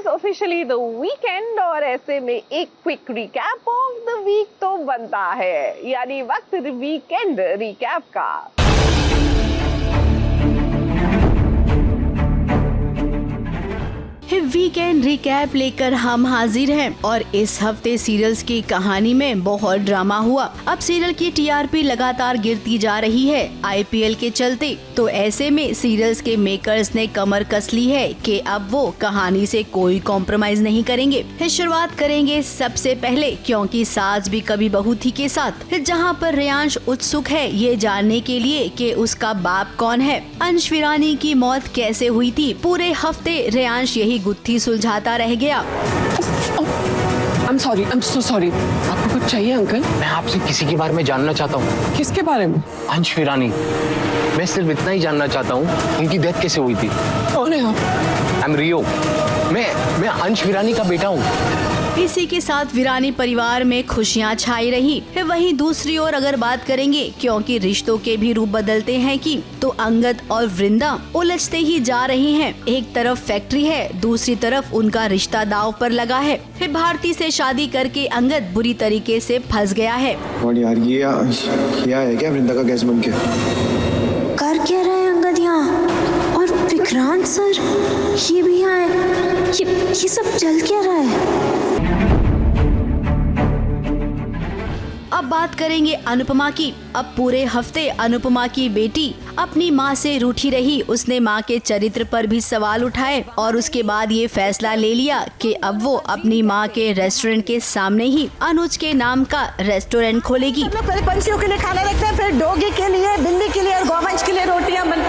Officially the weekend और ऐसे में एक quick recap of the week तो बनता है, यानी वक्त वीकेंड रिकैप का। वीकेंड रिकैप लेकर हम हाजिर हैं और इस हफ्ते सीरियल्स की कहानी में बहुत ड्रामा हुआ। अब सीरियल की टीआरपी लगातार गिरती जा रही है आईपीएल के चलते, तो ऐसे में सीरियल्स के मेकर्स ने कमर कस ली है कि अब वो कहानी से कोई कॉम्प्रोमाइज नहीं करेंगे। शुरुआत करेंगे सबसे पहले क्योंकि सास भी कभी बहू थी के साथ, जहां पर रेयांश उत्सुक है ये जानने के लिए कि उसका बाप कौन है, अंश विरानी की मौत कैसे हुई थी। पूरे हफ्ते रेयांश यही गुत्थी सुलझाता रह गया। I'm so sorry. आपको कुछ चाहिए अंकल? मैं आपसे किसी के बारे में जानना चाहता हूँ। किसके बारे में? अंश विरानी। मैं सिर्फ इतना ही जानना चाहता हूँ, उनकी डेथ कैसे हुई थी? कौन है आप? I'm रियो। मैं अंश विरानी का बेटा हूँ। इसी के साथ विरानी परिवार में खुशियां छाई रही। वहीं दूसरी ओर अगर बात करेंगे क्योंकि रिश्तों के भी रूप बदलते हैं कि तो अंगद और वृंदा उलझते ही जा रही हैं। एक तरफ फैक्ट्री है, दूसरी तरफ उनका रिश्ता दांव पर लगा है। भारती से शादी करके अंगद बुरी तरीके से फंस गया है। और यार ये है क्या वृंदा का गैस बन के? कर क्या रहे हैं अंगद यहाँ? और विक्रांत सर ये भी यहाँ है। ये सब चल क्या रहा है? अब बात करेंगे अनुपमा की। अब पूरे हफ्ते अनुपमा की बेटी अपनी माँ से रूठी रही। उसने माँ के चरित्र पर भी सवाल उठाए और उसके बाद ये फैसला ले लिया कि अब वो अपनी माँ के रेस्टोरेंट के सामने ही अनुज के नाम का रेस्टोरेंट खोलेगी। पहले पंछियों के लिए खाना रखते हैं, फिर डॉगी के लिए, बिल्ली के लिए और गौवंश के लिए रोटियां बन।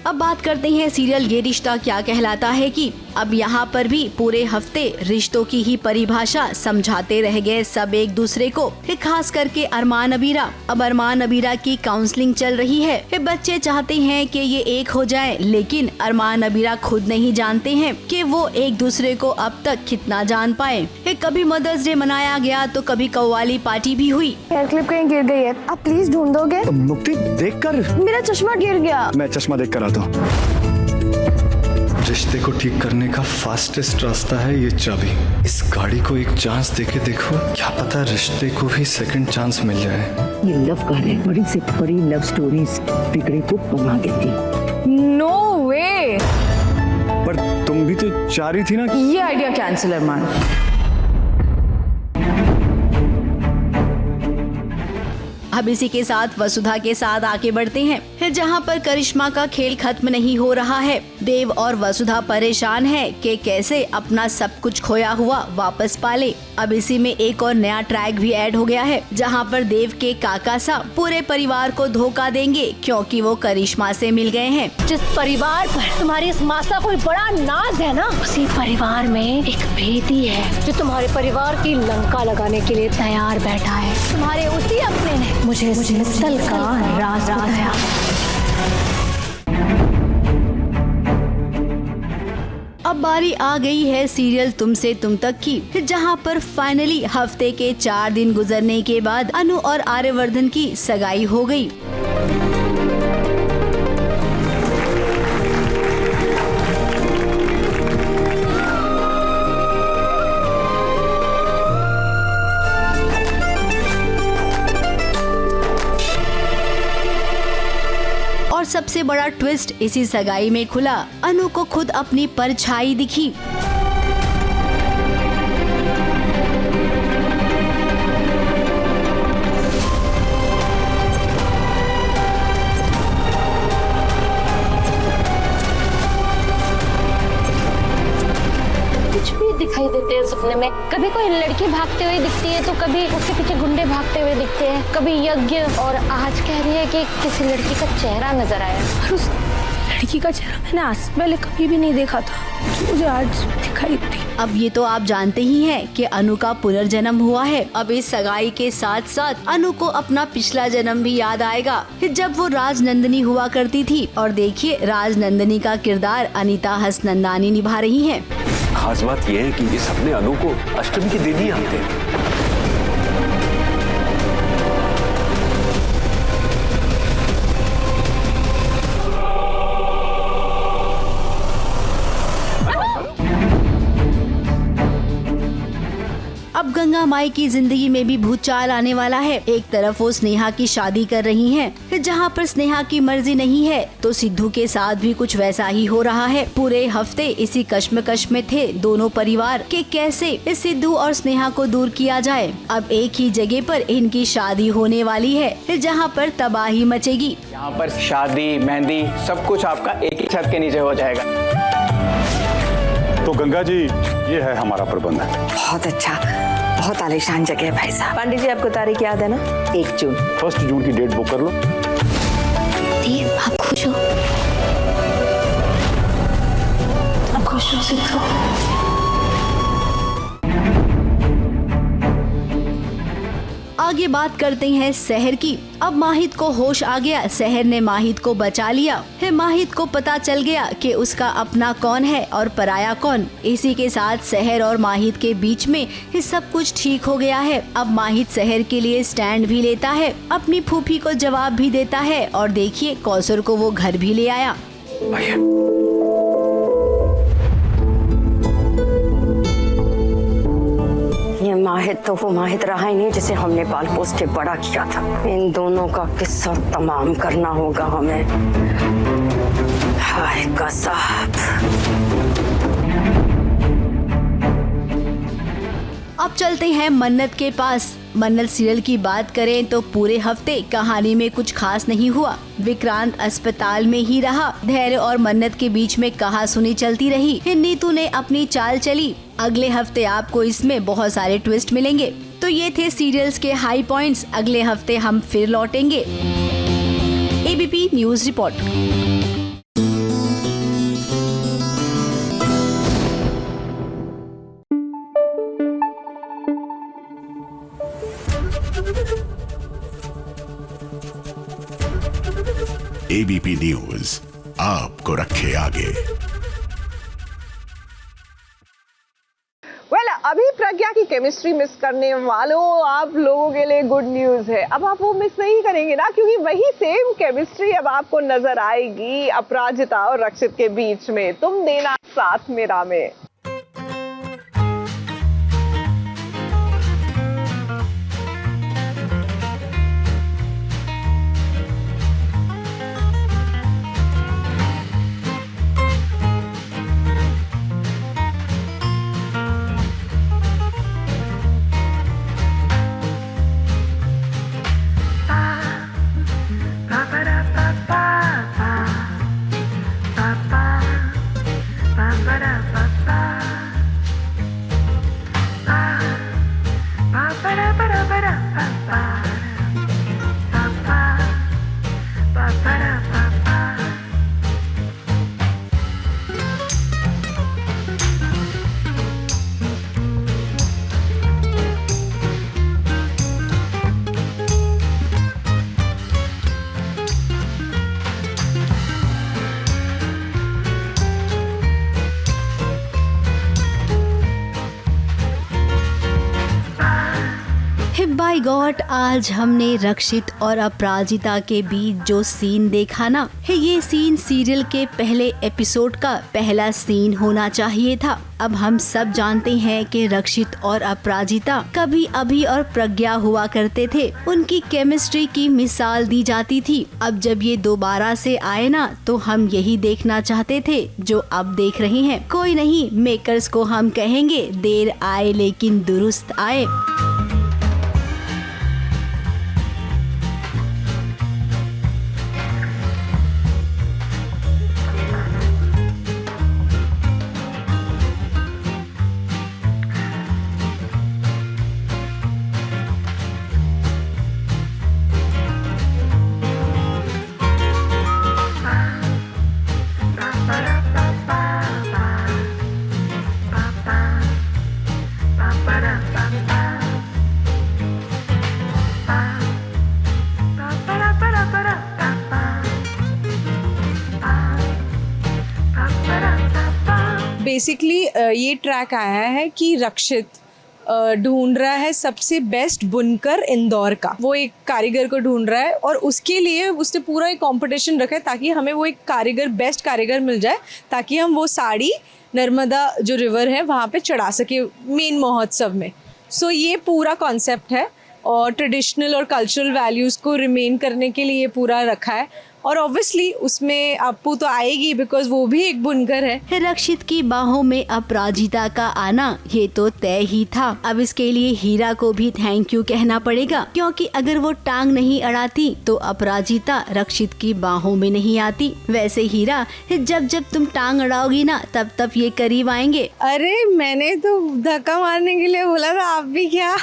अब बात करते हैं सीरियल ये रिश्ता क्या कहलाता है की। अब यहाँ पर भी पूरे हफ्ते रिश्तों की ही परिभाषा समझाते रह गए सब एक दूसरे को, खास करके अरमान अबीरा। अब अरमान अबीरा की काउंसलिंग चल रही है। बच्चे चाहते हैं कि ये एक हो जाएं, लेकिन अरमान अबीरा खुद नहीं जानते हैं कि वो एक दूसरे को अब तक कितना जान पाए। कभी मदर्स डे मनाया गया तो कभी कव्वाली पार्टी भी हुई। हेयर क्लिप कहीं गिर गई है, आप प्लीज ढूंढ दोगे? मुक्ति देखकर मेरा चश्मा गिर गया। मैं चश्मा देख कर आता हूँ। रिश्ते को ठीक करने का फास्टेस्ट रास्ता है ये चाबी। इस गाड़ी को एक चांस देके देखो, क्या पता रिश्ते को भी सेकंड चांस मिल जाए। ये लव गाने बड़ी से बड़ी लव स्टोरीज बिगड़े को बना देती। नो वे। पर तुम भी तो चाह रही थी ना। ये आइडिया कैंसिल अरमान। अब इसी के साथ वसुधा के साथ आगे बढ़ते हैं, जहां पर करिश्मा का खेल खत्म नहीं हो रहा है। देव और वसुधा परेशान है कि कैसे अपना सब कुछ खोया हुआ वापस पाले। अब इसी में एक और नया ट्रैक भी ऐड हो गया है, जहां पर देव के काका साहब पूरे परिवार को धोखा देंगे क्योंकि वो करिश्मा से मिल गए हैं। जिस परिवार पर तुम्हारी इस मासा कोई बड़ा नाज है ना, उसी परिवार में एक भेदी है जो तुम्हारे परिवार की लंका लगाने के लिए तैयार बैठा है। तुम्हारे उसी अपने ने मुझे इस मित्तल का राज बताया। अब बारी आ गई है सीरियल तुमसे तुम तक की, जहां पर फाइनली हफ्ते के 4 दिन गुजरने के बाद अनु और आर्यवर्धन की सगाई हो गई। और सबसे बड़ा ट्विस्ट इसी सगाई में खुला। अनु को खुद अपनी परछाई दिखी। दिखाई देते हैं सपने में। कभी कोई लड़की भागते हुए दिखती है तो कभी उसके पीछे गुंडे भागते हुए दिखते हैं, कभी यज्ञ, और आज कह रही है कि किसी लड़की का चेहरा नजर आया और उस लड़की का चेहरा मैंने आज पहले कभी भी नहीं देखा था, मुझे आज दिखाई दी। अब ये तो आप जानते ही हैं कि अनु का पुनर्जन्म हुआ है। अब इस सगाई के साथ साथ अनु को अपना पिछला जन्म भी याद आएगा, जब वो राजनंदिनी हुआ करती थी। और देखिए, राजनंदिनी का किरदार अनीता हसनंदानी निभा रही हैं। खास बात यह है कि इस अपने अनु को अष्टमी के दिन ही आते हैं। अब गंगा माई की जिंदगी में भी भूचाल आने वाला है। एक तरफ वो स्नेहा की शादी कर रही हैं, जहां पर स्नेहा की मर्जी नहीं है, तो सिद्धू के साथ भी कुछ वैसा ही हो रहा है। पूरे हफ्ते इसी कश्मकश में थे दोनों परिवार कि कैसे इस सिद्धू और स्नेहा को दूर किया जाए। अब एक ही जगह पर इनकी शादी होने वाली है, जहां पर तबाही मचेगी। यहाँ पर शादी, मेहंदी, सब कुछ आपका एक ही छत के नीचे हो जाएगा। तो गंगा जी, ये है हमारा प्रबंध। बहुत अच्छा, बहुत आलीशान जगह है भाई साहब। पंडित जी, आपको तारीख याद है ना? 1 जून। 1 जून की डेट बुक कर लो। आप खुश हो? अब खुश हो सिद्धू? आगे बात करते हैं शहर की। अब माहिद को होश आ गया, शहर ने माहिद को बचा लिया है। माहिद को पता चल गया कि उसका अपना कौन है और पराया कौन। इसी के साथ शहर और माहिद के बीच में सब कुछ ठीक हो गया है। अब माहिद शहर के लिए स्टैंड भी लेता है, अपनी फूफी को जवाब भी देता है, और देखिए कौसर को वो घर भी ले आया। ये माहिद तो वो माहिद रहा ही नहीं जिसे हमने पाल पोस के बड़ा किया था। इन दोनों का किस्सा तमाम करना होगा हमें। हाय गज़ब। अब चलते हैं मन्नत के पास। मन्नत सीरियल की बात करें तो पूरे हफ्ते कहानी में कुछ खास नहीं हुआ। विक्रांत अस्पताल में ही रहा। धैर्य और मन्नत के बीच में कहा सुनी चलती रही। नीतू ने अपनी चाल चली। अगले हफ्ते आपको इसमें बहुत सारे ट्विस्ट मिलेंगे। तो ये थे सीरियल्स के हाई पॉइंट्स। अगले हफ्ते हम फिर लौटेंगे। ABP news report. ABP news आपको रखे आगे। अभी प्रज्ञा की केमिस्ट्री मिस करने वालों, आप लोगों के लिए गुड न्यूज है। अब आप वो मिस नहीं करेंगे ना, क्योंकि वही सेम केमिस्ट्री अब आपको नजर आएगी अपराजिता और रक्षित के बीच में। तुम देना साथ मेरा में। माय गॉड, आज हमने रक्षित और अपराजिता के बीच जो सीन देखा ना, ये सीन सीरियल के पहले एपिसोड का पहला सीन होना चाहिए था। अब हम सब जानते हैं कि रक्षित और अपराजिता कभी अभी और प्रज्ञा हुआ करते थे। उनकी केमिस्ट्री की मिसाल दी जाती थी। अब जब ये दोबारा से आए ना, तो हम यही देखना चाहते थे जो अब देख रहे हैं। कोई नहीं, मेकर्स को हम कहेंगे देर आए लेकिन दुरुस्त आए। बेसिकली ये ट्रैक आया है कि रक्षित ढूंढ रहा है सबसे बेस्ट बुनकर इंदौर का। वो एक कारीगर को ढूंढ रहा है और उसके लिए उसने पूरा एक कंपटीशन रखा है ताकि हमें वो एक कारीगर, बेस्ट कारीगर मिल जाए ताकि हम वो साड़ी नर्मदा जो रिवर है वहाँ पे चढ़ा सके मेन महोत्सव में। सो ये पूरा कॉन्सेप्ट है और ट्रेडिशनल और कल्चरल वैल्यूज़ को रिमेन करने के लिए पूरा रखा है। और ऑब्वियसली उसमें अप्पू तो आएगी बिकॉज वो भी एक बुनकर है। रक्षित की बाहों में अपराजिता का आना ये तो तय ही था। अब इसके लिए हीरा को भी थैंक यू कहना पड़ेगा, क्योंकि अगर वो टांग नहीं अड़ाती तो अपराजिता रक्षित की बाहों में नहीं आती। वैसे हीरा, जब जब तुम टांग अड़ाओगी ना तब तब ये करीब आएंगे। अरे मैंने तो धक्का मारने के लिए बोला था, आप भी क्या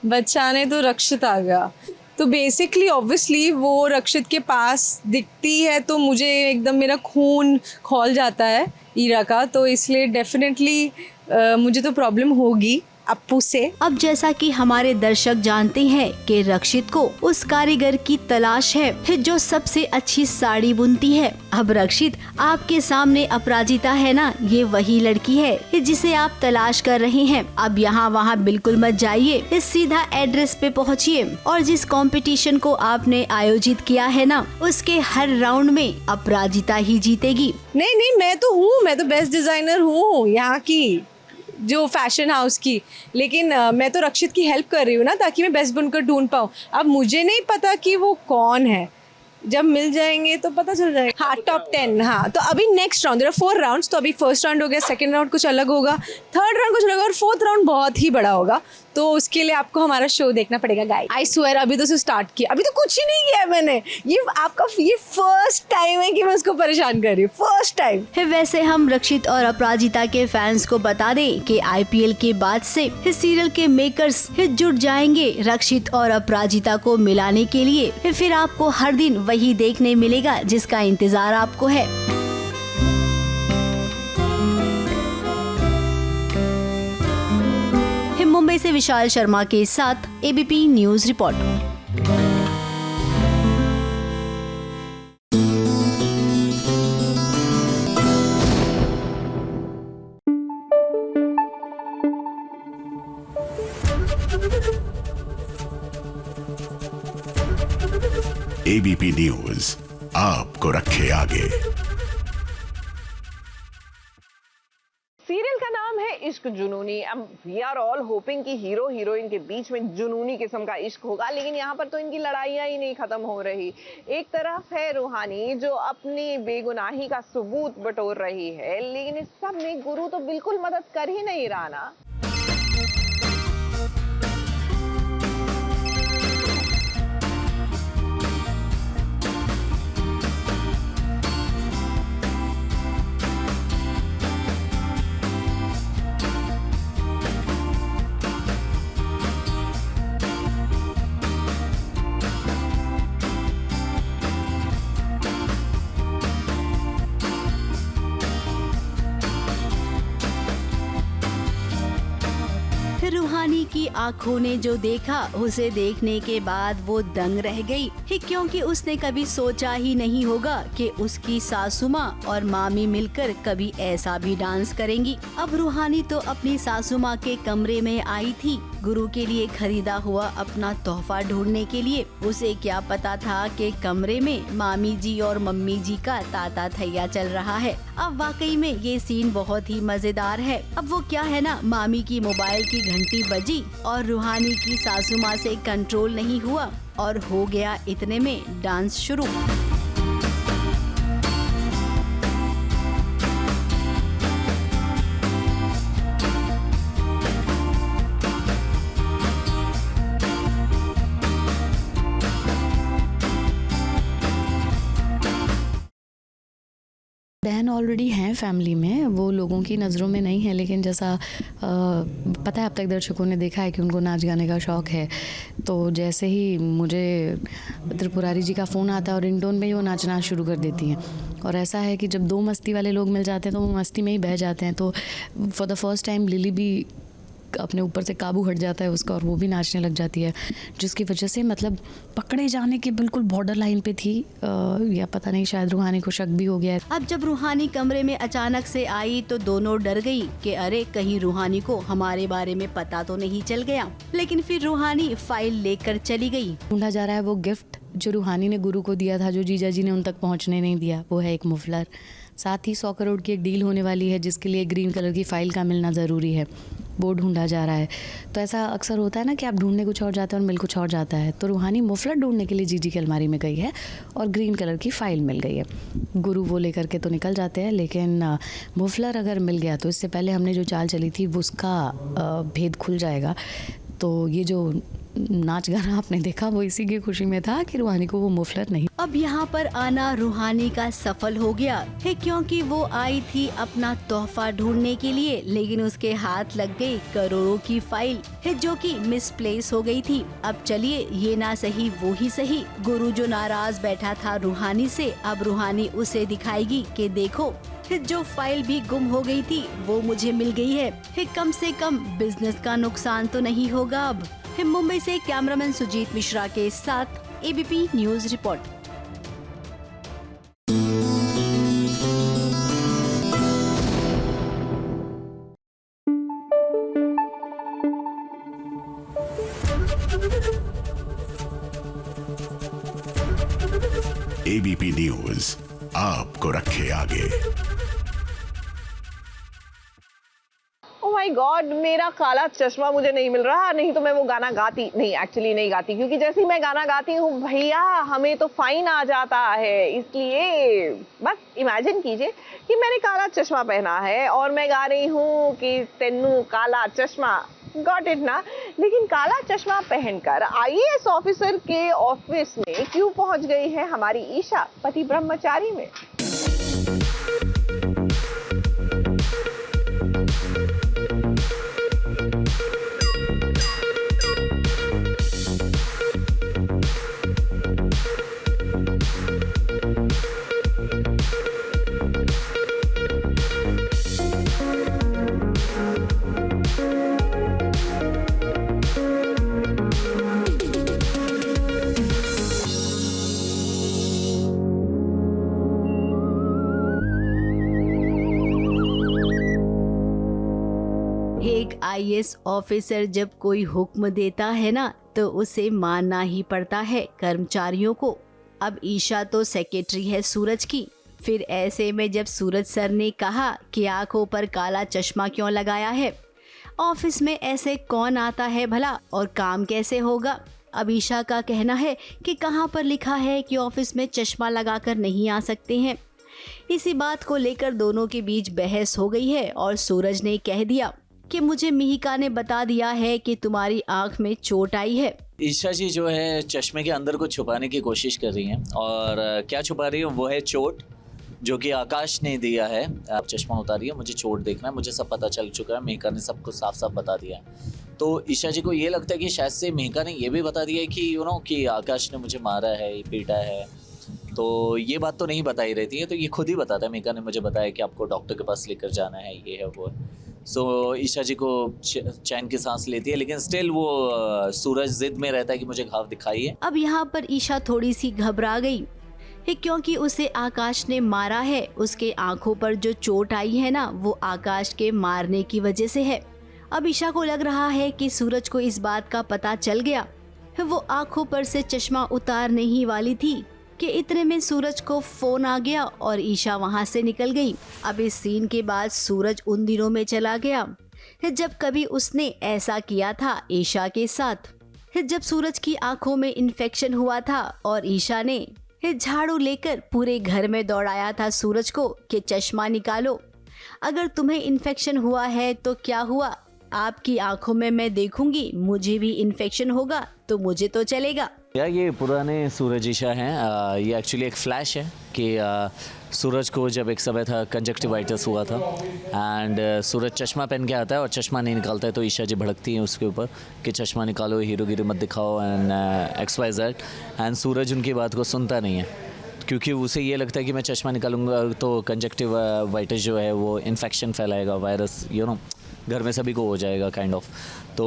बचाने तो रक्षित आ गया। तो बेसिकली ऑब्वियसली वो रक्षित के पास दिखती है तो मुझे एकदम मेरा खून खौल जाता है हीरा का, तो इसलिए डेफिनेटली मुझे तो प्रॉब्लम होगी अप्पू से। अब जैसा कि हमारे दर्शक जानते हैं कि रक्षित को उस कारीगर की तलाश है जो सबसे अच्छी साड़ी बुनती है। अब रक्षित, आपके सामने अपराजिता है ना, ये वही लड़की है जिसे आप तलाश कर रहे हैं। अब यहाँ वहाँ बिल्कुल मत जाइए, सीधा एड्रेस पे पहुँचिए और जिस कंपटीशन को आपने आयोजित किया है ना उसके हर राउंड में अपराजिता ही जीतेगी। नहीं, मैं तो हूँ, मैं तो बेस्ट डिजाइनर हूँ यहाँ की, जो फैशन हाउस की, लेकिन मैं तो रक्षित की हेल्प कर रही हूँ ना ताकि मैं बेस्ट बुनकर ढूंढ पाऊँ। अब मुझे नहीं पता कि वो कौन है, जब मिल जाएंगे तो पता चल जाएगा। हाँ, टॉप 10। हाँ, तो अभी नेक्स्ट राउंड, 4 राउंड्स, तो अभी फर्स्ट राउंड हो गया, सेकंड राउंड कुछ अलग होगा, थर्ड राउंड कुछ अलग और फोर्थ राउंड बहुत ही बड़ा होगा। तो उसके लिए आपको हमारा शो देखना पड़ेगा गाइस। आई स्वेयर, अभी तो स्टार्ट किया, अभी तो कुछ ही नहीं किया मैंने। ये आपका ये फर्स्ट टाइम है कि मैं उसको परेशान कर रही हूँ, फर्स्ट टाइम। वैसे हम रक्षित और अपराजिता के फैंस को बता दें कि IPL के बाद से सीरियल के मेकर्स जुट जाएंगे रक्षित और अपराजिता को मिलाने के लिए। फिर आपको हर दिन वही देखने मिलेगा जिसका इंतजार आपको है। मुंबई से विशाल शर्मा के साथ ABP news report. ABP news आपको रखे आगे। सीरियल का नाम है इश्क जुनूनी। अब वी आर ऑल होपिंग कि हीरो हीरोइन के बीच में जुनूनी किस्म का इश्क होगा, लेकिन यहाँ पर तो इनकी लड़ाइयाँ ही नहीं खत्म हो रही। एक तरफ है रूहानी जो अपनी बेगुनाही का सबूत बटोर रही है, लेकिन इस सब में गुरु तो बिल्कुल मदद कर ही नहीं रहा ना। रूहानी की आंखों ने जो देखा उसे देखने के बाद वो दंग रह गई, क्योंकि उसने कभी सोचा ही नहीं होगा कि उसकी सासू माँ और मामी मिलकर कभी ऐसा भी डांस करेंगी। अब रूहानी तो अपनी सासू माँ के कमरे में आई थी गुरु के लिए खरीदा हुआ अपना तोहफा ढूंढने के लिए। उसे क्या पता था कि कमरे में मामी जी और मम्मी जी का ताता थैया चल रहा है। अब वाकई में ये सीन बहुत ही मजेदार है। अब वो क्या है ना, मामी की मोबाइल की घंटी बजी और रूहानी की सासू माँ से कंट्रोल नहीं हुआ और हो गया इतने में डांस शुरू। बहन ऑलरेडी हैं फैमिली में, वो लोगों की नज़रों में नहीं है, लेकिन जैसा पता है अब तक दर्शकों ने देखा है कि उनको नाच गाने का शौक़ है। तो जैसे ही मुझे त्रिपुरारी जी का फ़ोन आता है और रिंगटोन पे ही वो नाचना शुरू कर देती हैं। और ऐसा है कि जब दो मस्ती वाले लोग मिल जाते हैं तो वो मस्ती में ही बह जाते हैं। तो for the first time lily भी अपने ऊपर से काबू हट जाता है उसका और वो भी नाचने लग जाती है, जिसकी वजह से मतलब पकड़े जाने के बिल्कुल बॉर्डर लाइन पे थी। या पता नहीं शायद रूहानी को शक भी हो गया है। अब जब रूहानी कमरे में अचानक से आई तो दोनों डर गई कि अरे कहीं रूहानी को हमारे बारे में पता तो नहीं चल गया। लेकिन फिर रूहानी फाइल लेकर चली गई। ढूंढा जा रहा है वो गिफ्ट जो रूहानी ने गुरु को दिया था, जो जीजा जी ने उन तक पहुंचने नहीं दिया, वो है एक मुफलर। साथ ही 100 करोड़ की एक डील होने वाली है जिसके लिए ग्रीन कलर की फाइल का मिलना ज़रूरी है, वो ढूंढा जा रहा है। तो ऐसा अक्सर होता है ना कि आप ढूंढने कुछ और जाते हैं और मिल कुछ और जाता है। तो रूहानी मुफलर ढूंढने के लिए जीजी की अलमारी में गई है और ग्रीन कलर की फाइल मिल गई है। गुरु वो लेकर के तो निकल जाते हैं, लेकिन मुफलर अगर मिल गया तो इससे पहले हमने जो चाल चली थी वो उसका भेद खुल जाएगा। तो ये जो नाच गाना आपने देखा वो इसी की खुशी में था कि रूहानी को वो मुफलर नहीं। अब यहाँ पर आना रूहानी का सफल हो गया है, क्योंकि वो आई थी अपना तोहफा ढूंढने के लिए, लेकिन उसके हाथ लग गई करोड़ों की फाइल है जो कि मिसप्लेस हो गई थी। अब चलिए ये ना सही वो ही सही, गुरु जो नाराज बैठा था रूहानी से, अब रूहानी उसे दिखाएगी कि देखो जो फाइल भी गुम हो गई थी वो मुझे मिल गई है। कम से कम बिजनेस का नुकसान तो नहीं होगा। अब मुंबई से कैमरामैन सुजीत मिश्रा के साथ ABP news report. ABP news आपको रखे आगे। माय गॉड, मेरा काला चश्मा मुझे नहीं मिल रहा, नहीं तो मैं वो गाना गाती। नहीं, एक्चुअली नहीं गाती, क्योंकि जैसे ही मैं गाना गाती हूँ भैया हमें तो फाइन आ जाता है। इसलिए बस इमेजिन कीजिए कि मैंने काला चश्मा पहना है और मैं गा रही हूँ कि तेनू काला चश्मा, गॉट इट ना। लेकिन काला चश्मा पहनकर आईएएस ऑफिसर के ऑफिस में क्यों पहुंच गई है हमारी ईशा पति ब्रह्मचारी में? एक आईएएस ऑफिसर जब कोई हुक्म देता है ना तो उसे मानना ही पड़ता है कर्मचारियों को। अब ईशा तो सेक्रेटरी है सूरज की, फिर ऐसे में जब सूरज सर ने कहा कि आंखों पर काला चश्मा क्यों लगाया है, ऑफिस में ऐसे कौन आता है भला और काम कैसे होगा? अब ईशा का कहना है कि कहाँ पर लिखा है कि ऑफिस में चश्मा लगाकर नहीं आ सकते हैं। इसी बात को लेकर दोनों के बीच बहस हो गई है और सूरज ने कह दिया कि मुझे मिहिका ने बता दिया है कि तुम्हारी आंख में चोट आई है। ईशा जी जो है चश्मे के अंदर कुछ छुपाने की कोशिश कर रही हैं, और क्या छुपा रही है वो है चोट, जो कि आकाश ने दिया है। आप चश्मा उतारिए, मुझे चोट देखना है, मुझे सब पता चल चुका है, मिहिका ने सब कुछ साफ साफ बता दिया है। तो ईशा जी को ये लगता है कि शायद से मिहिका ने ये भी बता दिया है कि कि आकाश ने मुझे मारा है, पीटा है। तो ये बात तो नहीं बताई रहती है, तो ये खुद ही बताता है, मिहिका ने मुझे बताया कि आपको डॉक्टर के पास लेकर जाना है, ये है वो है। सो ईशा जी को चैन की सांस लेती है, लेकिन स्टिल वो सूरज जिद में रहता है कि मुझे घाव दिखाइए। अब यहाँ पर ईशा थोड़ी सी घबरा गई क्योंकि उसे आकाश ने मारा है। उसके आंखों पर जो चोट आई है ना वो आकाश के मारने की वजह से है। अब ईशा को लग रहा है कि सूरज को इस बात का पता चल गया। वो आंखों पर से चश्मा उतारने ही वाली थी कि इतने में सूरज को फोन आ गया और ईशा वहां से निकल गई। अब इस सीन के बाद सूरज उन दिनों में चला गया जब कभी उसने ऐसा किया था ईशा के साथ, जब सूरज की आंखों में इन्फेक्शन हुआ था और ईशा ने झाड़ू लेकर पूरे घर में दौड़ाया था सूरज को कि चश्मा निकालो, अगर तुम्हें इन्फेक्शन हुआ है तो क्या हुआ, आपकी आंखों में मैं देखूंगी, मुझे भी इन्फेक्शन होगा तो मुझे तो चलेगा। ये पुराने सूरज ईशा हैं। ये एक्चुअली एक फ्लैश है कि सूरज को जब एक समय था कंजक्टिवाइटिस हुआ था एंड सूरज चश्मा पहन के आता है और चश्मा नहीं निकालता है, तो ईशा जी भड़कती हैं उसके ऊपर कि चश्मा निकालो, हीरोगिरी मत दिखाओ एंड XYZ। एंड सूरज उनकी बात को सुनता नहीं है क्योंकि उसे ये लगता है कि मैं चश्मा निकालूंगा तो कंजक्टिवाइटिस जो है वो इन्फेक्शन फैलाएगा, वायरस घर में सभी को हो जाएगा काइंड ऑफ। तो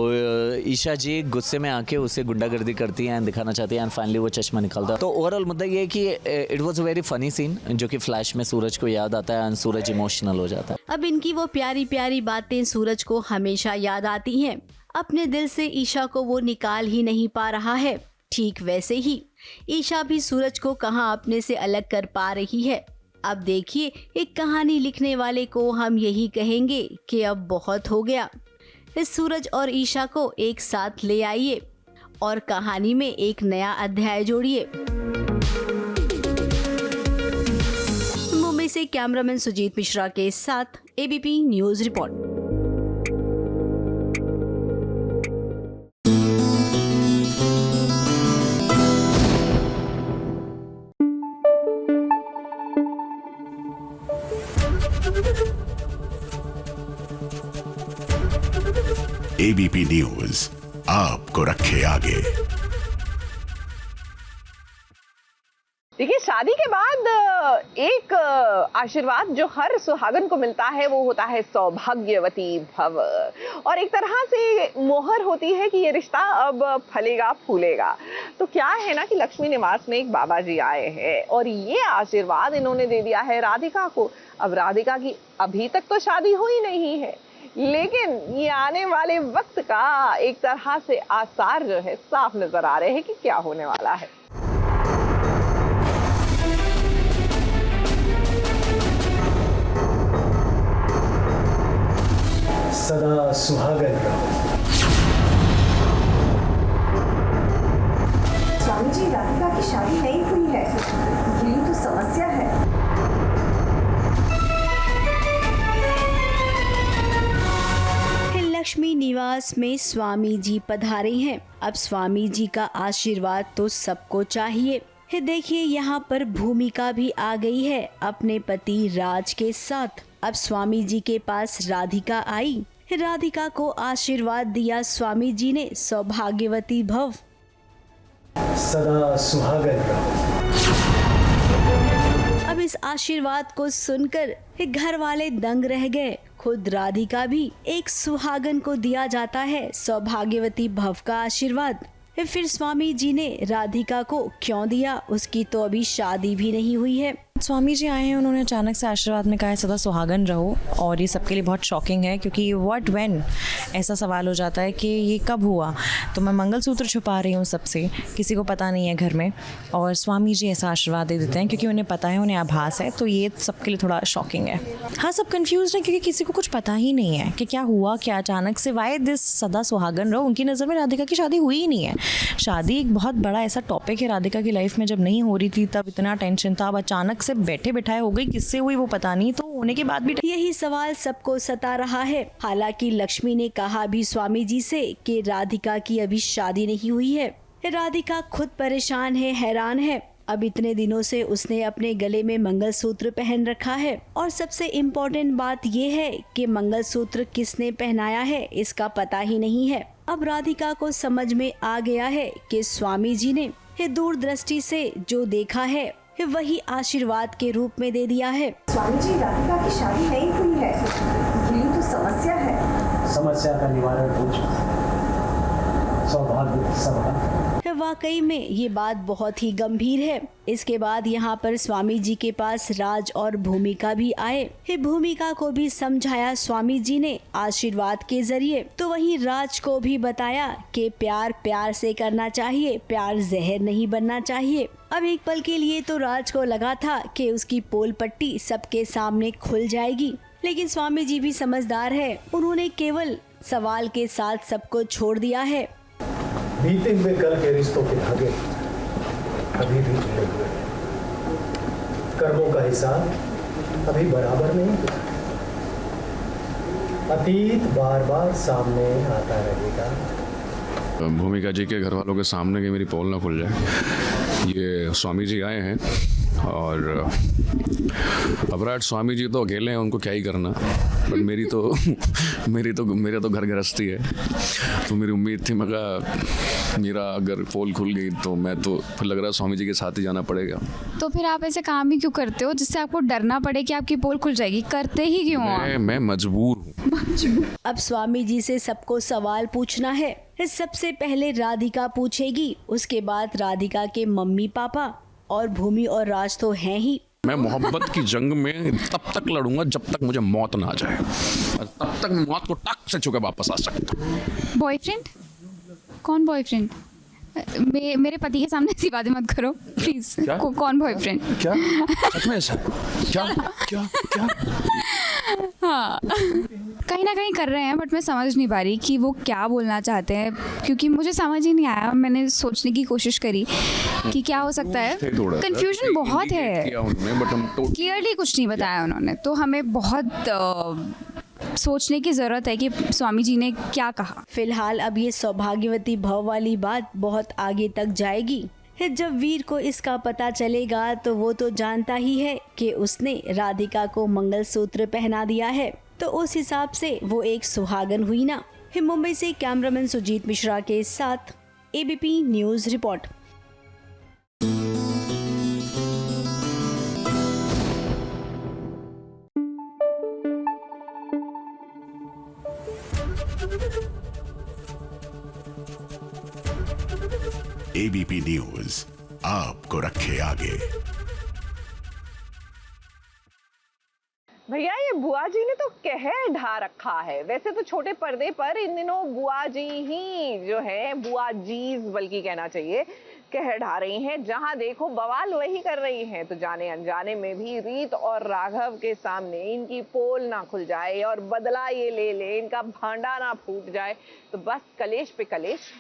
ईशा जी गुस्से में आके उसे गुंडागर्दी करती हैं एंड दिखाना चाहती हैं एंड फाइनली वो चश्मा निकलता है। तो ओवरऑल मुद्दा ये है कि it was a very funny scene जो कि फ्लैश में सूरज को याद आता है एंड सूरज इमोशनल हो जाता है। अब इनकी वो प्यारी प्यारी बातें सूरज को हमेशा याद आती हैं। अपने दिल से ईशा को वो निकाल ही नहीं पा रहा है। ठीक वैसे ही ईशा भी सूरज को कहां अपने से अलग कर पा रही है। अब देखिए, एक कहानी लिखने वाले को हम यही कहेंगे कि अब बहुत हो गया। इस सूरज और ईशा को एक साथ ले आइए और कहानी में एक नया अध्याय जोड़िए। मुंबई से कैमरामैन सुजीत मिश्रा के साथ ABP news report. ABP news आपको रखे आगे। देखिए, शादी के बाद एक आशीर्वाद जो हर सुहागन को मिलता है वो होता है सौभाग्यवती भव, और एक तरह से मोहर होती है कि ये रिश्ता अब फलेगा फूलेगा। तो क्या है ना कि लक्ष्मी निवास में एक बाबा जी आए हैं और ये आशीर्वाद इन्होंने दे दिया है राधिका को। अब राधिका की अभी तक तो शादी हुई नहीं है, लेकिन ये आने वाले वक्त का एक तरह से आसार जो है साफ नजर आ रहे हैं कि क्या होने वाला है। सदा सुहागन रहो। स्वामी जी, राधिका की शादी नहीं हुई है, यही तो समस्या है। लक्ष्मी निवास में स्वामी जी पधारे हैं। अब स्वामी जी का आशीर्वाद तो सबको चाहिए। देखिए, यहाँ पर भूमिका भी आ गई है अपने पति राज के साथ। अब स्वामी जी के पास राधिका आई। राधिका को आशीर्वाद दिया स्वामी जी ने, सौभाग्यवती भव। सदा सुहागन रहो। अब इस आशीर्वाद को सुनकर घर वाले दंग रह गए। खुद राधिका भी एक सुहागन को दिया जाता है सौभाग्यवती भव का आशीर्वाद। फिर स्वामी जी ने राधिका को क्यों दिया, उसकी तो अभी शादी भी नहीं हुई है। स्वामी जी आए हैं, उन्होंने अचानक से आशीर्वाद में कहा है सदा सुहागन रहो, और ये सबके लिए बहुत शॉकिंग है क्योंकि व्हाट व्हेन ऐसा सवाल हो जाता है कि ये कब हुआ। तो मैं मंगलसूत्र छुपा रही हूँ सबसे, किसी को पता नहीं है घर में, और स्वामी जी ऐसा आशीर्वाद दे देते हैं क्योंकि उन्हें पता है, उन्हें आभास है। तो ये सबके लिए थोड़ा शॉकिंग है। हाँ, सब कन्फ्यूज हैं क्योंकि किसी को कुछ पता ही नहीं है कि क्या हुआ, क्या अचानक से वाई दिस सदा सुहागन रहो। उनकी नज़र में राधिका की शादी हुई ही नहीं है। शादी एक बहुत बड़ा ऐसा टॉपिक है राधिका की लाइफ में। जब नहीं हो रही थी तब इतना टेंशन था, अब अचानक से बैठे बिठाए हो गई, किससे हुई वो पता नहीं। तो होने के बाद भी यही सवाल सबको सता रहा है। हालांकि लक्ष्मी ने कहा भी स्वामी जी से कि राधिका की अभी शादी नहीं हुई है। राधिका खुद परेशान है, हैरान है। अब इतने दिनों से उसने अपने गले में मंगलसूत्र पहन रखा है, और सबसे इम्पोर्टेंट बात ये है कि मंगलसूत्र किसने पहनाया है इसका पता ही नहीं है। अब राधिका को समझ में आ गया है कि स्वामी जी ने दूरदृष्टि से जो देखा है वही आशीर्वाद के रूप में दे दिया है। स्वामी जी, राधिका की शादी नहीं हुई है, यही तो समस्या है। समस्या का निवारण हो चुका है। सौभाग्य सभा। वाकई में ये बात बहुत ही गंभीर है। इसके बाद यहाँ पर स्वामी जी के पास राज और भूमिका भी आए। भूमिका को भी समझाया स्वामी जी ने आशीर्वाद के जरिए। तो वहीं राज को भी बताया कि प्यार प्यार से करना चाहिए, प्यार जहर नहीं बनना चाहिए। अब एक पल के लिए तो राज को लगा था कि उसकी पोल पट्टी सबके सामने खुल जाएगी, लेकिन स्वामी जी भी समझदार है। उन्होंने केवल सवाल के साथ सबको छोड़ दिया है। बीते हुए कल के रिश्तों के धागे अभी भी जुड़े हुए हैं। कर्मों का हिसाब अभी बराबर नहीं हुआ। अतीत बार बार सामने आता रहेगा। भूमिका जी के घर वालों के सामने कि मेरी पोल ना खुल जाए। ये स्वामी जी आए हैं और अब रात स्वामी जी तो अकेले हैं, उनको क्या ही करना। पर मेरा तो घर गृहस्थी है, तो मेरी उम्मीद थी, मैं कहा मेरा अगर पोल खुल गई तो मैं तो फिर लग रहा है स्वामी जी के साथ ही जाना पड़ेगा। तो फिर आप ऐसे काम ही क्यों करते हो जिससे आपको डरना पड़े कि आपकी पोल खुल जाएगी? करते ही क्यों हो? मैं मजबूर हूँ। अब स्वामी जी से सबको सवाल पूछना है। सबसे पहले राधिका पूछेगी, उसके बाद राधिका के मम्मी पापा और भूमि और राज तो हैं ही। मैं मोहब्बत की जंग में तब तक लड़ूंगा जब तक मुझे मौत ना आ जाए, और तब तक मैं मौत को टक से छू के वापस आ सकता हूँ। बॉयफ्रेंड? कौन बॉयफ्रेंड? मेरे पति के सामने ऐसी बातें मत करो प्लीज। कौन बॉयफ्रेंड? क्या सच में ऐसा? क्या? हाँ, कहीं ना कहीं कर रहे हैं, बट मैं समझ नहीं पा रही कि वो क्या बोलना चाहते हैं, क्योंकि मुझे समझ ही नहीं आया। मैंने सोचने की कोशिश करी कि क्या हो सकता है। कंफ्यूजन बहुत है, क्लियरली कुछ नहीं बताया उन्होंने, तो हमें बहुत सोचने की ज़रूरत है कि स्वामी जी ने क्या कहा। फिलहाल अब ये सौभाग्यवती भव वाली बात बहुत आगे तक जाएगी। जब वीर को इसका पता चलेगा तो वो तो जानता ही है कि उसने राधिका को मंगलसूत्र पहना दिया है, तो उस हिसाब से वो एक सुहागन हुई ना। मुंबई से कैमरामैन सुजीत मिश्रा के साथ ABP news report. ABP news आपको रखे आगे। भैया ये बुआ जी ने तो कहर ढा रखा है। वैसे तो छोटे पर्दे पर इन दिनों बुआ जी ही जो है, बुआ जीज बल्कि कहना चाहिए, कहर ढा रही हैं। जहां देखो बवाल वही कर रही हैं। तो जाने अनजाने में भी रीत और राघव के सामने इनकी पोल ना खुल जाए और बदला ये ले ले, इनका भांडा ना फूट जाए, तो बस कलेश पे कलेश।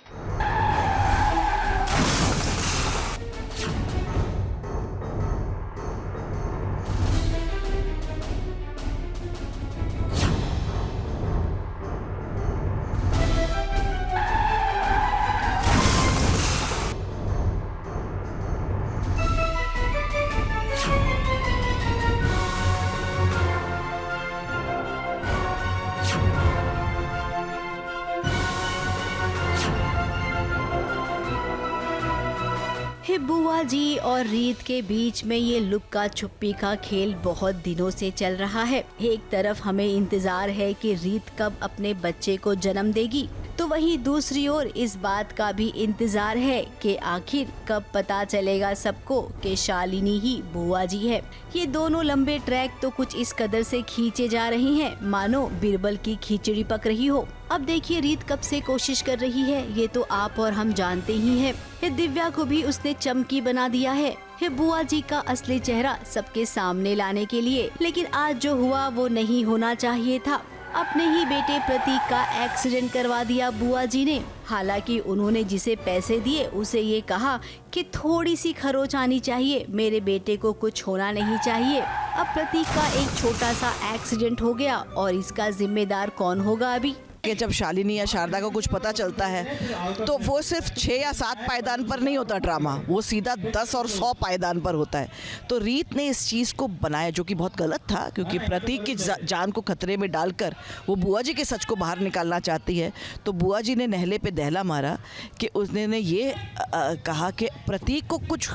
बुआ जी और रीत के बीच में ये लुक्का छुपी का खेल बहुत दिनों से चल रहा है। एक तरफ हमें इंतजार है कि रीत कब अपने बच्चे को जन्म देगी, तो वहीं दूसरी ओर इस बात का भी इंतजार है कि आखिर कब पता चलेगा सबको कि शालिनी ही बुआ जी है। ये दोनों लंबे ट्रैक तो कुछ इस कदर से खींचे जा रहे हैं मानो बिरबल की खिचड़ी पक रही हो। अब देखिए रीत कब से कोशिश कर रही है, ये तो आप और हम जानते ही हैं। दिव्या को भी उसने चमकी बना दिया है बुआ जी का असली चेहरा सबके सामने लाने के लिए। लेकिन आज जो हुआ वो नहीं होना चाहिए था। अपने ही बेटे प्रतीक का एक्सीडेंट करवा दिया बुआ जी ने। हालांकि उन्होंने जिसे पैसे दिए उसे ये कहा कि थोड़ी सी खरोच आनी चाहिए, मेरे बेटे को कुछ होना नहीं चाहिए। अब प्रतीक का एक छोटा सा एक्सीडेंट हो गया और इसका जिम्मेदार कौन होगा अभी? कि जब शालिनी या शारदा को कुछ पता चलता है तो वो सिर्फ 6 या 7 पायदान पर नहीं होता ड्रामा, वो सीधा 10 और 100 पायदान पर होता है। तो रीत ने इस चीज़ को बनाया जो कि बहुत गलत था, क्योंकि प्रतीक की जान को खतरे में डालकर वो बुआ जी के सच को बाहर निकालना चाहती है। तो बुआ जी ने नहले पे दहला मारा कि उसने ये कहा कि प्रतीक को कुछ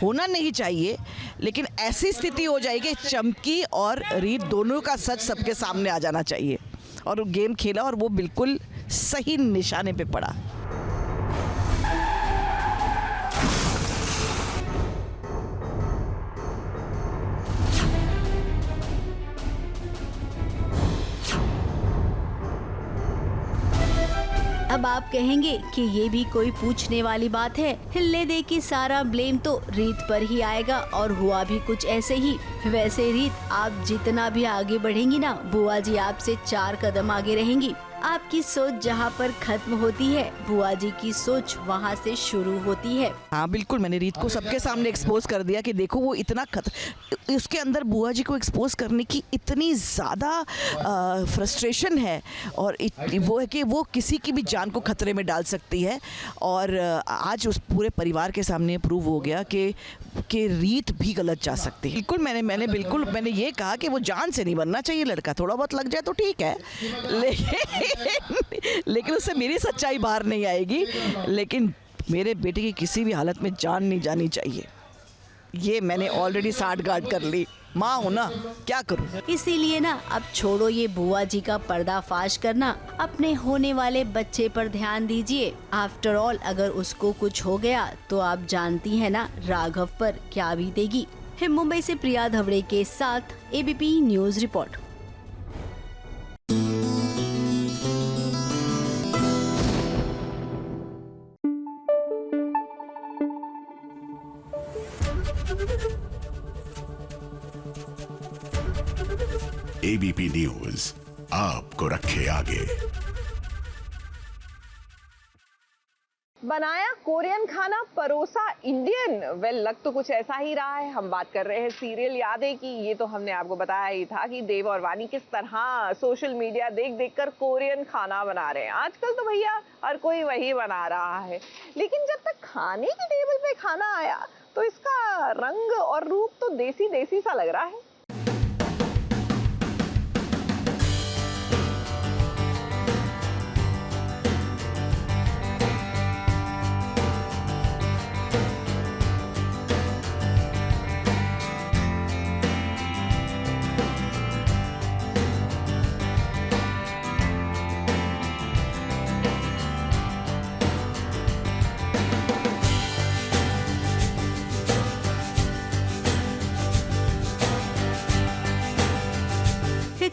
होना नहीं चाहिए, लेकिन ऐसी स्थिति हो जाएगी चमकी और रीत दोनों का सच सबके सामने आ जाना चाहिए। और वो गेम खेला और वो बिल्कुल सही निशाने पे पड़ा। अब आप कहेंगे कि ये भी कोई पूछने वाली बात है। हिलने दे कि सारा ब्लेम तो रीत पर ही आएगा, और हुआ भी कुछ ऐसे ही। वैसे रीत, आप जितना भी आगे बढ़ेंगी ना, बुआ जी आपसे 4 कदम आगे रहेंगी। आपकी सोच जहाँ पर खत्म होती है, बुआ जी की सोच वहाँ से शुरू होती है। हाँ बिल्कुल, मैंने रीत को सबके सामने एक्सपोज कर दिया कि देखो वो इतना उसके अंदर बुआ जी को एक्सपोज करने की इतनी ज़्यादा फ्रस्ट्रेशन है, और वो है कि वो किसी की भी जान को खतरे में डाल सकती है। और आज उस पूरे परिवार के सामने प्रूव हो गया कि रीत भी गलत जा सकती है। बिल्कुल, मैंने ये कहा कि वो जान से नहीं बनना चाहिए लड़का, थोड़ा बहुत लग जाए तो ठीक है, लेकिन उससे मेरी सच्चाई बाहर नहीं आएगी। लेकिन मेरे बेटे की किसी भी हालत में जान नहीं जानी चाहिए, ये मैंने ऑलरेडी साठ गांठ कर ली। माँ हूँ ना, क्या करूँ। इसीलिए ना अब छोड़ो ये बुआ जी का पर्दाफाश करना, अपने होने वाले बच्चे पर ध्यान दीजिए। आफ्टर ऑल अगर उसको कुछ हो गया तो आप जानती हैं ना राघव पर क्या बीतेगी। मुंबई से प्रिया धवड़े के साथ ABP news report. ABP news आपको रखे आगे। बनाया कोरियन खाना, परोसा इंडियन। वेल लग तो कुछ ऐसा ही रहा है। हम बात कर रहे हैं सीरियल यादें की। ये तो हमने आपको बताया ही था कि देव और वानी किस तरह सोशल मीडिया देख देख कर कोरियन खाना बना रहे हैं। आजकल तो भैया हर कोई वही बना रहा है, लेकिन जब तक खाने की टेबल पे खाना आया तो इसका रंग और रूप तो देसी देसी सा लग रहा है।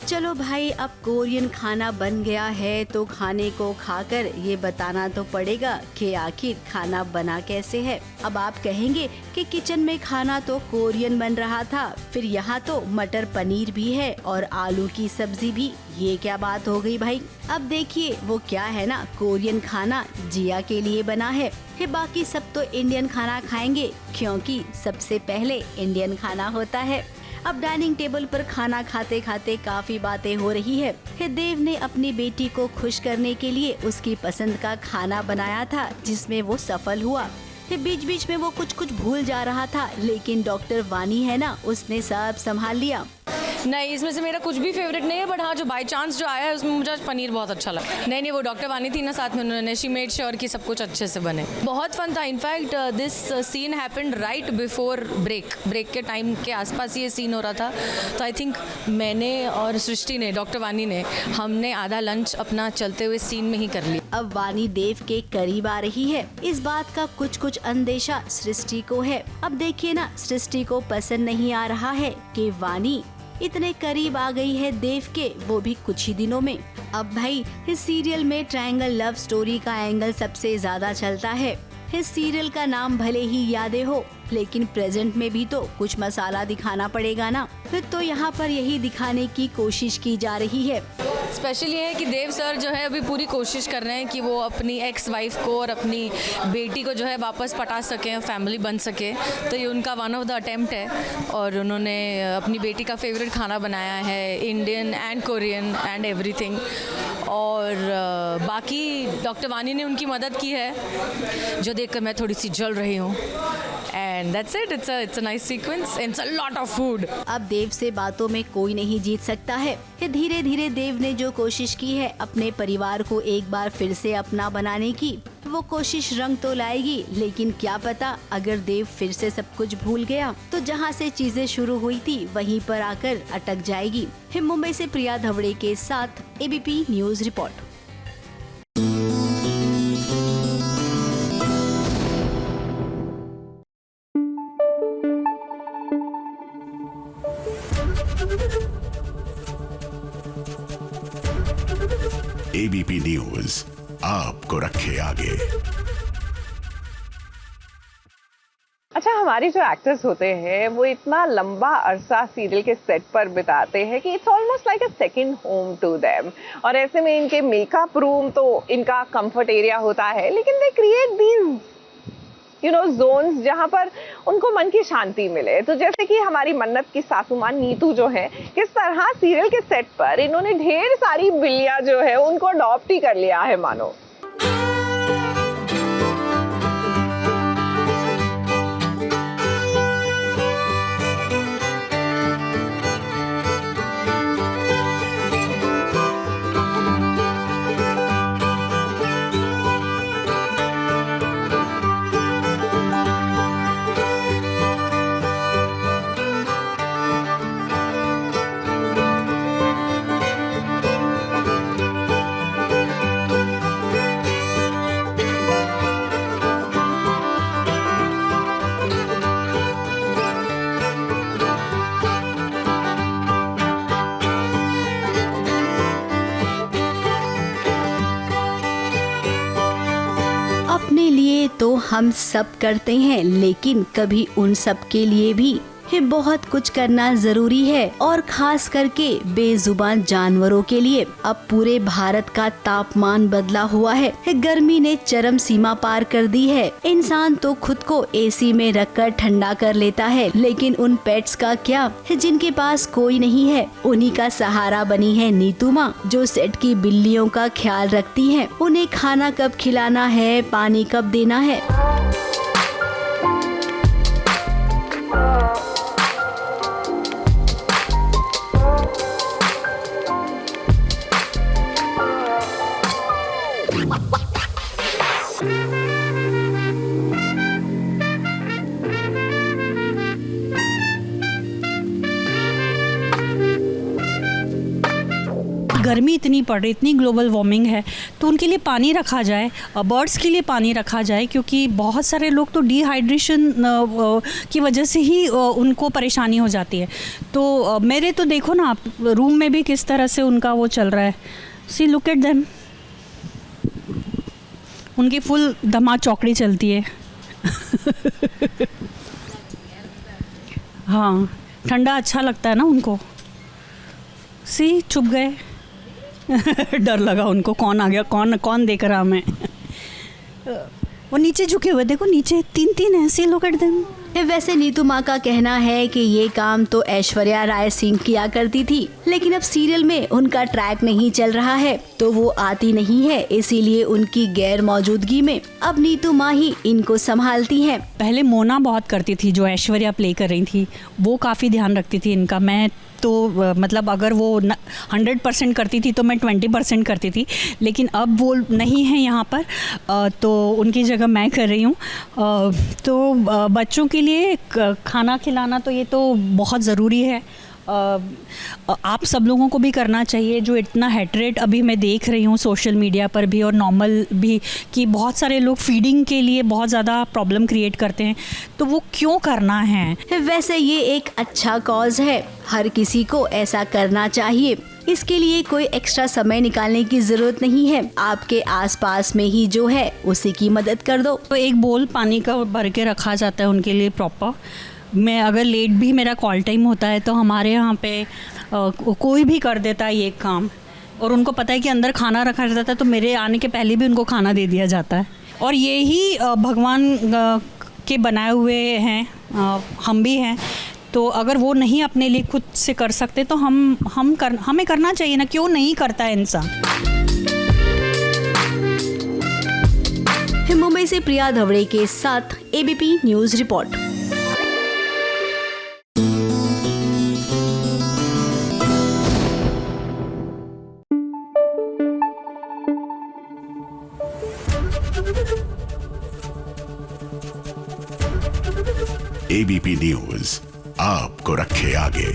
चलो भाई, अब कोरियन खाना बन गया है तो खाने को खाकर ये बताना तो पड़ेगा कि आखिर खाना बना कैसे है। अब आप कहेंगे कि किचन में खाना तो कोरियन बन रहा था, फिर यहाँ तो मटर पनीर भी है और आलू की सब्जी भी, ये क्या बात हो गई भाई। अब देखिए वो क्या है ना, कोरियन खाना जिया के लिए बना है, बाकी सब तो इंडियन खाना खाएंगे क्योंकि सबसे पहले इंडियन खाना होता है। अब डाइनिंग टेबल पर खाना खाते खाते काफी बातें हो रही है। देव ने अपनी बेटी को खुश करने के लिए उसकी पसंद का खाना बनाया था, जिसमें वो सफल हुआ। बीच बीच में वो कुछ भूल जा रहा था, लेकिन डॉक्टर वानी है ना, उसने सब संभाल लिया। नहीं, इसमें से मेरा कुछ भी फेवरेट नहीं है, बट हाँ जो बाय चांस जो आया है उसमें मुझे आज पनीर बहुत अच्छा लगा। नहीं वो डॉक्टर वानी थी ना साथ में, उन्होंने शी मेड श्योर कि सब कुछ अच्छे से बने। बहुत फन था। In fact this scene happened right before break के टाइम के आसपास ये सीन हो रहा था। तो आई थिंक मैंने और सृष्टि ने, डॉक्टर वानी ने, हमने आधा लंच अपना चलते हुए सीन में ही कर लिया। अब वानी देव के करीब आ रही है, इस बात का कुछ अंदेशा सृष्टि को है। अब देखिए ना, सृष्टि को पसंद नहीं आ रहा है कि वानी इतने करीब आ गई है देव के, वो भी कुछ ही दिनों में। अब भाई इस सीरियल में ट्रायंगल लव स्टोरी का एंगल सबसे ज्यादा चलता है। इस सीरियल का नाम भले ही यादें हो, लेकिन प्रेजेंट में भी तो कुछ मसाला दिखाना पड़ेगा ना। फिर तो यहाँ पर यही दिखाने की कोशिश की जा रही है। स्पेशल ये है कि देव सर जो है अभी पूरी कोशिश कर रहे हैं कि वो अपनी एक्स वाइफ को और अपनी बेटी को जो है वापस पटा सकें, फैमिली बन सके। तो ये उनका वन ऑफ द अटेम्प्ट है और उन्होंने अपनी बेटी का फेवरेट खाना बनाया है, Indian and Korean and everything. और बाकी डॉक्टर वानी ने उनकी मदद की है, जो देखकर मैं थोड़ी सी जल रही हूँ। And that's it. It's a nice sequence. It's a lot of food. अब देव से बातों में कोई नहीं जीत सकता है। धीरे धीरे देव ने जो कोशिश की है अपने परिवार को एक बार फिर से अपना बनाने की, वो कोशिश रंग तो लाएगी, लेकिन क्या पता अगर देव फिर से सब कुछ भूल गया तो जहाँ से चीजें शुरू हुई थी वहीं पर आकर अटक जाएगी। मुंबई से प्रिया धवड़े के साथ ABP news report. ABP news आपको रखे आगे। अच्छा, हमारे जो एक्टर्स होते हैं वो इतना लंबा अरसा सीरियल के सेट पर बिताते हैं कि it's almost like a second home to them. और ऐसे में इनके मेकअप रूम तो इनका कंफर्ट एरिया होता है, लेकिन दे क्रिएट दीज जोन्स जहाँ पर उनको मन की शांति मिले। तो जैसे कि हमारी मन्नत की सासू मां नीतू जो है, किस तरह सीरियल के सेट पर इन्होंने ढेर सारी बिल्लियां जो है उनको अडॉप्ट ही कर लिया है मानो। लिए तो हम सब करते हैं, लेकिन कभी उन सब के लिए भी बहुत कुछ करना जरूरी है, और खास करके बेजुबान जानवरों के लिए। अब पूरे भारत का तापमान बदला हुआ है, गर्मी ने चरम सीमा पार कर दी है। इंसान तो खुद को एसी में रखकर ठंडा कर लेता है, लेकिन उन पेट्स का क्या, जिनके पास कोई नहीं है। उन्हीं का सहारा बनी है नीतू माँ, जो सेट की बिल्लियों का ख्याल रखती है। उन्हें खाना कब खिलाना है, पानी कब देना है। गर्मी इतनी पड़ रही, इतनी ग्लोबल वार्मिंग है, तो उनके लिए पानी रखा जाए, बर्ड्स के लिए पानी रखा जाए, क्योंकि बहुत सारे लोग तो डिहाइड्रेशन की वजह से ही उनको परेशानी हो जाती है। तो मेरे तो देखो ना आप, रूम में भी किस तरह से उनका वो चल रहा है। सी लुक एट देम, उनकी फुल धमा चौकड़ी चलती है। हाँ, ठंडा अच्छा लगता है ना उनको। सी चुप गए। डर लगा उनको, कौन आ गया, कौन देख रहा हमें। वो नीचे झुके हुए, देखो नीचे तीन है। See look at them. वैसे नीतू माँ का कहना है कि ये काम तो ऐश्वर्या राय सिंह किया करती थी, लेकिन अब सीरियल में उनका ट्रैक नहीं चल रहा है, तो वो आती नहीं है, इसीलिए उनकी गैर मौजूदगी में अब नीतू माँ ही इनको संभालती हैं। पहले मोना बहुत करती थी, जो ऐश्वर्या प्ले कर रही थी, वो काफ़ी ध्यान रखती थी इनका। मैं तो मतलब अगर वो 100% करती थी तो मैं 20% करती थी, लेकिन अब वो नहीं है यहाँ पर, तो उनकी जगह मैं कर रही हूँ। तो बच्चों के लिए खाना खिलाना तो ये तो बहुत ज़रूरी है। आप सब लोगों को भी करना चाहिए। जो इतना हेटरेट अभी मैं देख रही हूँ सोशल मीडिया पर भी और नॉर्मल भी, कि बहुत सारे लोग फीडिंग के लिए बहुत ज़्यादा प्रॉब्लम क्रिएट करते हैं, तो वो क्यों करना है। वैसे ये एक अच्छा कॉज है, हर किसी को ऐसा करना चाहिए। इसके लिए कोई एक्स्ट्रा समय निकालने की जरूरत नहीं है, आपके आसपास में ही जो है उसी की मदद कर दो। तो एक बोल पानी का भर के रखा जाता है उनके लिए प्रॉपर। मैं अगर लेट भी मेरा कॉल टाइम होता है तो हमारे यहाँ पे कोई भी कर देता है ये काम, और उनको पता है कि अंदर खाना रखा रहता है, तो मेरे आने के पहले भी उनको खाना दे दिया जाता है। और ये ही भगवान के बनाए हुए हैं, हम भी हैं, तो अगर वो नहीं अपने लिए खुद से कर सकते तो हमें करना चाहिए ना, क्यों नहीं करता है इंसान। मुंबई से प्रिया धवड़े के साथ ABP news report. ABP news आपको रखे आगे।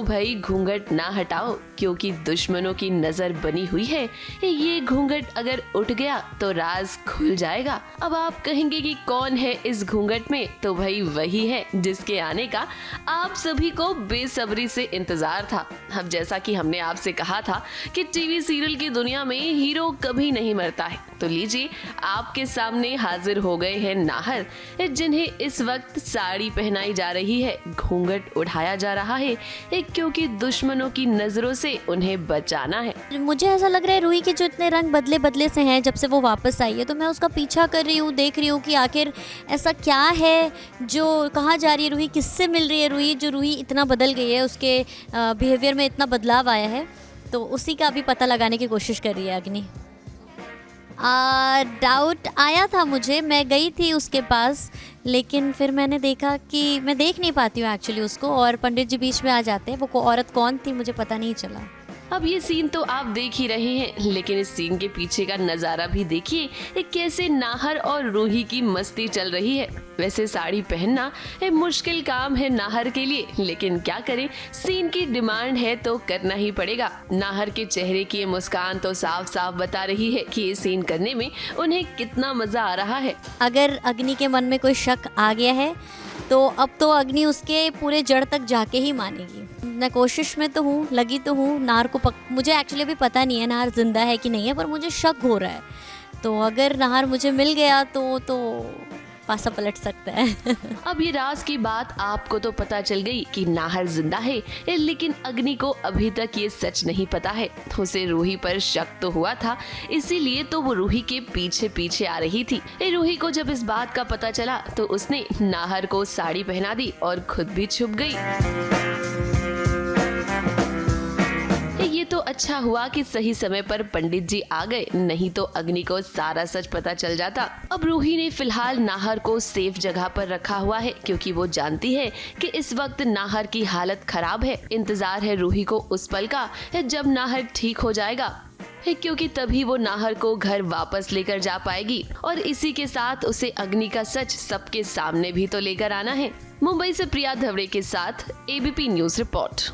भाई घूंघट ना हटाओ, क्योंकि दुश्मनों की नजर बनी हुई है। ये घूंघट अगर उठ गया तो राज खुल जाएगा। अब आप कहेंगे कि कौन है इस घूंघट में, तो भाई वही है जिसके आने का आप सभी को बेसब्री से इंतजार था। अब जैसा कि हमने आपसे कहा था कि टीवी सीरियल की दुनिया में हीरो कभी नहीं मरता है, तो लीजिए आपके सामने हाजिर हो गए हैं नाहर, जिन्हें इस वक्त साड़ी पहनाई जा रही है, घूंघट उठाया जा रहा है, क्योंकि दुश्मनों की नजरों से उन्हें बचाना है। मुझे ऐसा लग रहा है रूही के जो इतने रंग बदले बदले से हैं जब से वो वापस आई है, तो मैं उसका पीछा कर रही हूँ, देख रही हूँ कि आखिर ऐसा क्या है जो कहाँ जा रही है रूही, किससे मिल रही है रूही, जो रूही इतना बदल गई है, उसके बिहेवियर में इतना बदलाव आया है, तो उसी का अभी पता लगाने की कोशिश कर रही है अग्नि। डाउट आया था मुझे, मैं गई थी उसके पास लेकिन फिर मैंने देखा कि मैं देख नहीं पाती हूँ एक्चुअली उसको, और पंडित जी बीच में आ जाते हैं। वो औरत कौन थी मुझे पता नहीं चला। अब ये सीन तो आप देख ही रहे हैं, लेकिन इस सीन के पीछे का नजारा भी देखिए, कैसे नाहर और रूही की मस्ती चल रही है। वैसे साड़ी पहनना एक मुश्किल काम है नाहर के लिए, लेकिन क्या करें, सीन की डिमांड है तो करना ही पड़ेगा। नाहर के चेहरे की ये मुस्कान तो साफ साफ बता रही है कि ये सीन करने में उन्हें कितना मजा आ रहा है। अगर अग्नि के मन में कोई शक आ गया है तो अब तो अग्नि उसके पूरे जड़ तक जाके ही मानेगी। मैं कोशिश में तो हूँ, लगी तो हूँ नाहर को मुझे एक्चुअली अभी पता नहीं है नाहर जिंदा है कि नहीं है, पर मुझे शक हो रहा है। तो अगर नाहर मुझे मिल गया तो पासा पलट सकता है। अब ये राज की बात आपको तो पता चल गई कि नाहर जिंदा है, लेकिन अग्नि को अभी तक ये सच नहीं पता है। उसे रूही पर शक तो हुआ था, इसीलिए तो वो रूही के पीछे पीछे आ रही थी। रूही को जब इस बात का पता चला तो उसने नाहर को साड़ी पहना दी और खुद भी छुप गई। ये तो अच्छा हुआ कि सही समय पर पंडित जी आ गए, नहीं तो अग्नि को सारा सच पता चल जाता। अब रूही ने फिलहाल नाहर को सेफ जगह पर रखा हुआ है, क्योंकि वो जानती है कि इस वक्त नाहर की हालत खराब है। इंतजार है रूही को उस पल का जब नाहर ठीक हो जाएगा, क्योंकि तभी वो नाहर को घर वापस लेकर जा पाएगी, और इसी के साथ उसे अग्नि का सच सबके सामने भी तो लेकर आना है। मुंबई से प्रिया धवड़े के साथ ABP news report.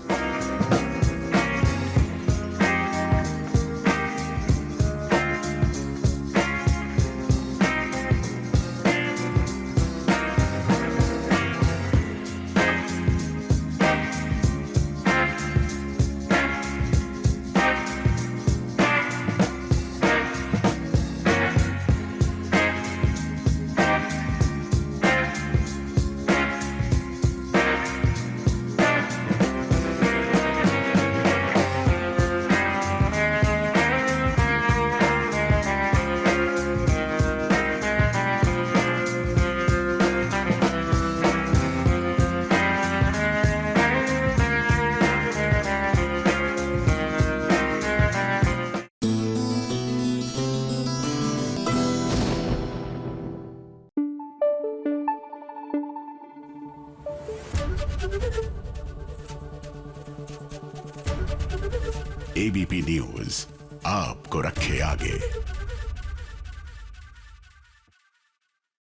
ABP news आपको रखे आगे।